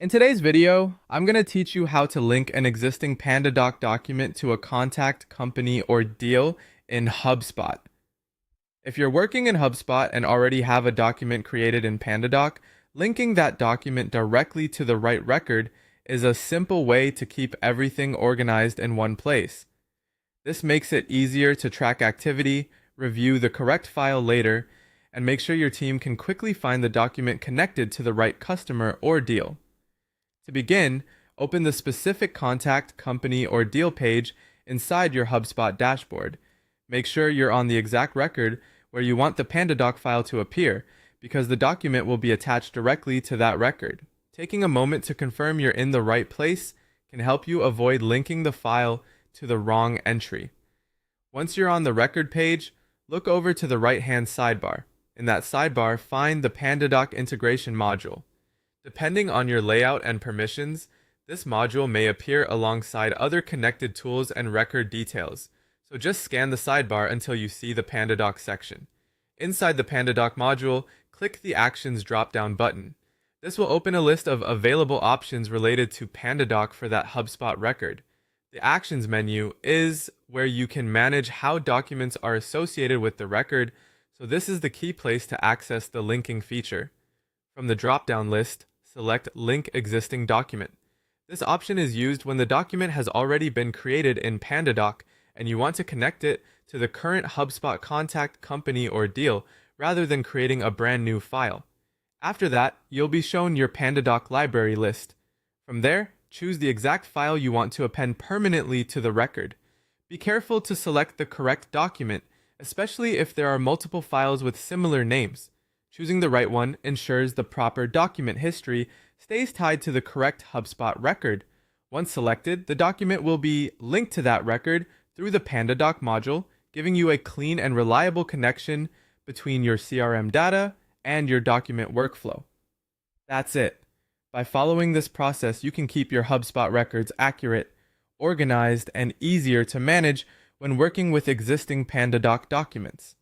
In today's video, I'm going to teach you how to link an existing PandaDoc document to a contact, company, or deal in HubSpot. If you're working in HubSpot and already have a document created in PandaDoc, linking that document directly to the right record is a simple way to keep everything organized in one place. This makes it easier to track activity, review the correct file later, and make sure your team can quickly find the document connected to the right customer or deal. To begin, open the specific contact, company, or deal page inside your HubSpot dashboard. Make sure you're on the exact record where you want the PandaDoc file to appear, because the document will be attached directly to that record. Taking a moment to confirm you're in the right place can help you avoid linking the file to the wrong entry. Once you're on the record page, look over to the right-hand sidebar. In that sidebar, find the PandaDoc integration module. Depending on your layout and permissions, this module may appear alongside other connected tools and record details, so just scan the sidebar until you see the PandaDoc section. Inside the PandaDoc module, click the Actions drop-down button. This will open a list of available options related to PandaDoc for that HubSpot record. The Actions menu is where you can manage how documents are associated with the record, so this is the key place to access the linking feature. From the drop-down list, select Link Existing Document. This option is used when the document has already been created in PandaDoc and you want to connect it to the current HubSpot contact, company, or deal rather than creating a brand new file. After that, you'll be shown your PandaDoc library list. From there, choose the exact file you want to append permanently to the record. Be careful to select the correct document, especially if there are multiple files with similar names. Choosing the right one ensures the proper document history stays tied to the correct HubSpot record. Once selected, the document will be linked to that record through the PandaDoc module, giving you a clean and reliable connection between your CRM data and your document workflow. That's it. By following this process, you can keep your HubSpot records accurate, organized, and easier to manage when working with existing PandaDoc documents.